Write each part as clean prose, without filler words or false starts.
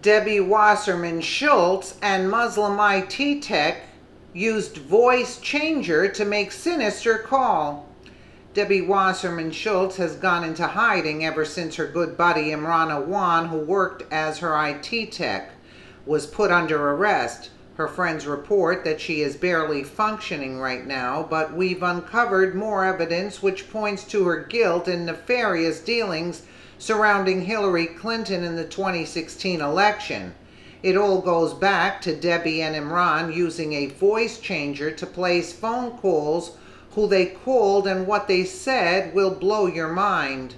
Debbie Wasserman Schultz and Muslim IT tech used voice changer to make Sinister call. Debbie Wasserman Schultz has gone into hiding ever since her good buddy Imran Awan, who worked as her IT tech, was put under arrest. Her friends report that she is barely functioning right now, but we've uncovered more evidence which points to her guilt in nefarious dealings surrounding Hillary Clinton in the 2016 election. It all goes back to Debbie and Imran using a voice changer to place phone calls. Who they called and what they said will blow your mind.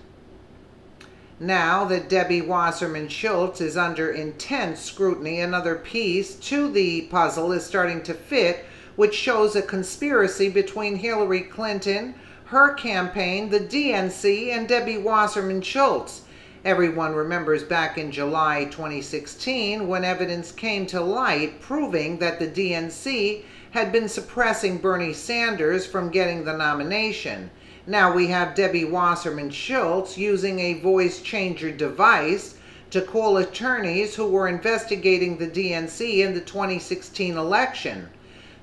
Now that Debbie Wasserman Schultz is under intense scrutiny, another piece to the puzzle is starting to fit, which shows a conspiracy between Hillary Clinton, her campaign, the DNC, and Debbie Wasserman Schultz. Everyone remembers back in July 2016 when evidence came to light proving that the DNC had been suppressing Bernie Sanders from getting the nomination. Now we have Debbie Wasserman Schultz using a voice changer device to call attorneys who were investigating the DNC in the 2016 election.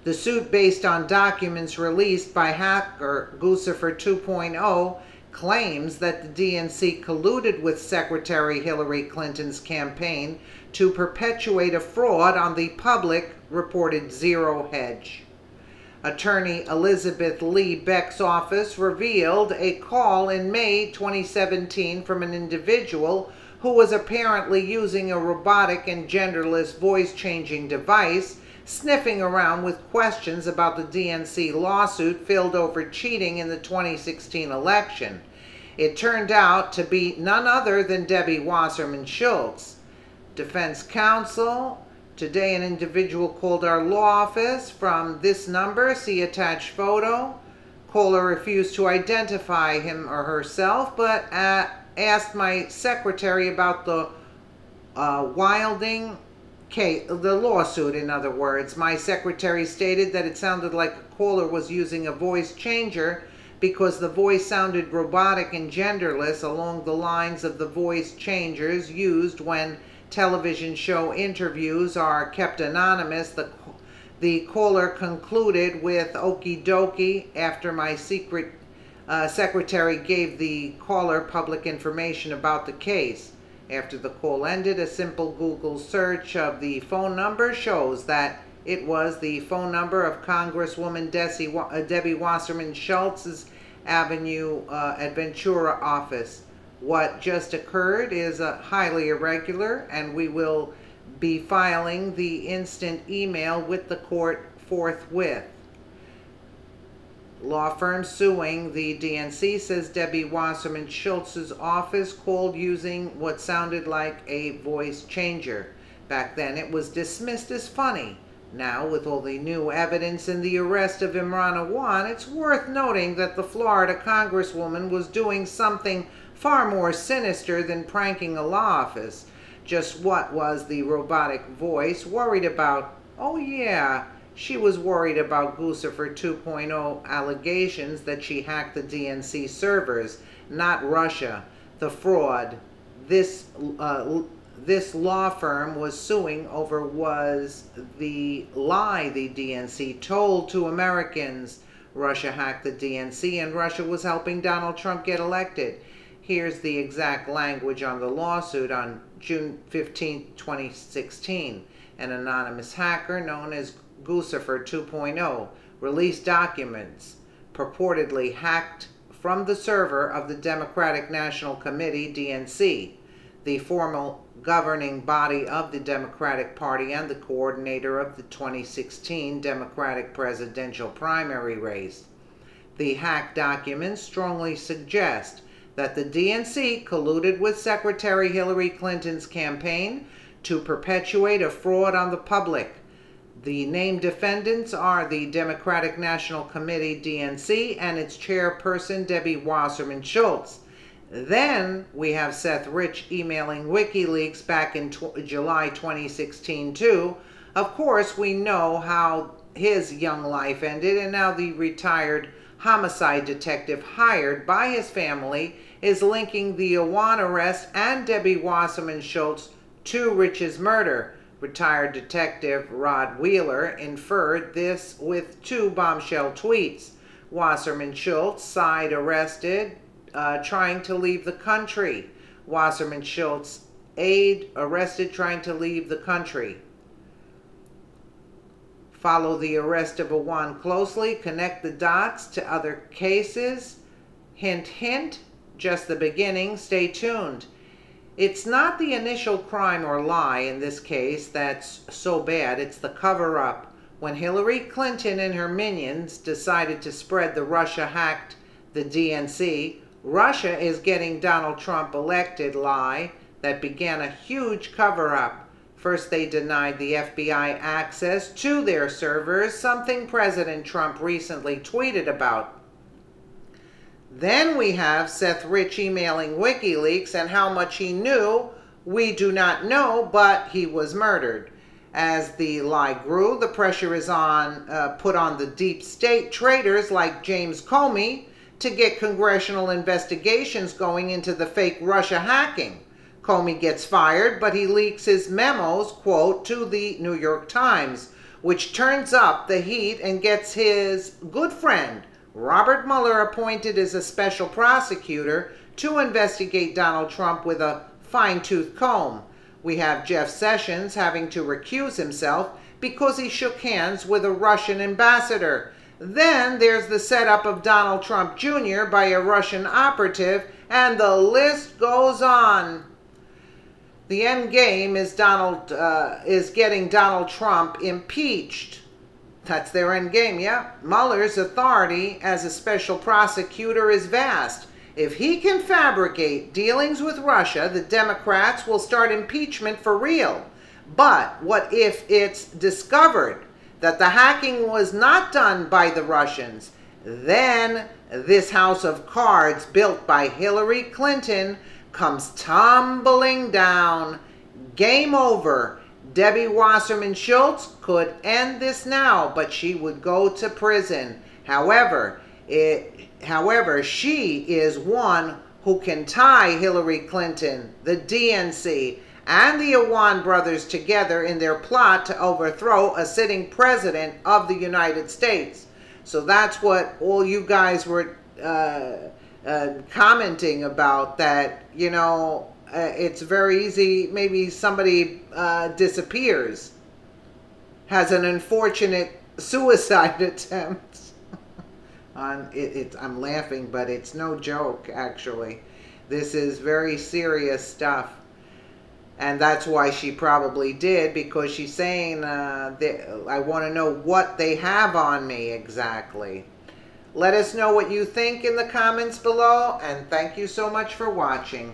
The suit, based on documents released by hacker Guccifer 2.0, claims that the DNC colluded with Secretary Hillary Clinton's campaign to perpetuate a fraud on the public, reported Zero Hedge. Attorney Elizabeth Lee Beck's office revealed a call in May 2017 from an individual who was apparently using a robotic and genderless voice-changing device, sniffing around with questions about the DNC lawsuit filed over cheating in the 2016 election. It turned out to be none other than Debbie Wasserman Schultz. Defense counsel: today an individual called our law office from this number, see attached photo. Caller refused to identify him or herself, but asked my secretary about the Wilding case, the lawsuit in other words. My secretary stated that it sounded like a caller was using a voice changer because the voice sounded robotic and genderless along the lines of the voice changers used when television show interviews are kept anonymous. The caller concluded with "okie dokie" after my secretary gave the caller public information about the case. After the call ended, a simple Google search of the phone number shows that it was the phone number of Congresswoman Debbie Wasserman Schultz's Avenue Adventura office. What just occurred is highly irregular, and we will be filing the instant email with the court forthwith. Law firm suing the DNC says Debbie Wasserman Schultz's office called using what sounded like a voice changer. Back then it was dismissed as funny. Now, with all the new evidence in the arrest of Imran Awan, it's worth noting that the Florida Congresswoman was doing something far more sinister than pranking a law office. Just what was the robotic voice worried about? Oh yeah, she was worried about Guccifer 2.0 allegations that she hacked the DNC servers, not Russia. The fraud this law firm was suing over was the lie the DNC told to Americans. Russia hacked the DNC and Russia was helping Donald Trump get elected. Here's the exact language on the lawsuit. On June 15, 2016, an anonymous hacker known as Guccifer 2.0 released documents purportedly hacked from the server of the Democratic National Committee, DNC, the formal governing body of the Democratic Party and the coordinator of the 2016 Democratic presidential primary race. The hacked documents strongly suggest that the DNC colluded with Secretary Hillary Clinton's campaign to perpetuate a fraud on the public. The named defendants are the Democratic National Committee, DNC, and its chairperson, Debbie Wasserman Schultz. Then we have Seth Rich emailing WikiLeaks back in July 2016 too. Of course, we know how his young life ended, and now the retired homicide detective hired by his family is linking the Awan arrest and Debbie Wasserman Schultz to Rich's murder. Retired Detective Rod Wheeler inferred this with 2 bombshell tweets. Wasserman Schultz, side arrested, trying to leave the country. Wasserman Schultz, aide arrested trying to leave the country. Follow the arrest of Awan closely. Connect the dots to other cases. Hint, hint, just the beginning. Stay tuned. It's not the initial crime or lie in this case that's so bad. It's the cover-up. When Hillary Clinton and her minions decided to spread the Russia hacked the DNC, Russia is getting Donald Trump elected lie that began a huge cover-up. First, they denied the FBI access to their servers, something President Trump recently tweeted about. Then we have Seth Rich emailing WikiLeaks, and how much he knew, we do not know, but he was murdered. As the lie grew, the pressure is put on the deep state traitors like James Comey to get congressional investigations going into the fake Russia hacking. Comey gets fired, but he leaks his memos, quote, to the New York Times, which turns up the heat and gets his good friend, Robert Mueller, appointed as a special prosecutor to investigate Donald Trump with a fine-tooth comb. We have Jeff Sessions having to recuse himself because he shook hands with a Russian ambassador. Then there's the setup of Donald Trump Jr. by a Russian operative, and the list goes on. The end game is getting Donald Trump impeached. That's their end game, yeah. Mueller's authority as a special prosecutor is vast. If he can fabricate dealings with Russia, the Democrats will start impeachment for real. But what if it's discovered that the hacking was not done by the Russians? Then this house of cards built by Hillary Clinton comes tumbling down. Game over. Debbie Wasserman Schultz could end this now, but she would go to prison. However, she is one who can tie Hillary Clinton, the DNC, and the Awan brothers together in their plot to overthrow a sitting president of the United States. So that's what all you guys were commenting about, that, you know, it's very easy, maybe somebody disappears, has an unfortunate suicide attempt. I'm laughing, but it's no joke, actually. This is very serious stuff. And that's why she probably did, because she's saying, I want to know what they have on me exactly. Let us know what you think in the comments below, and thank you so much for watching.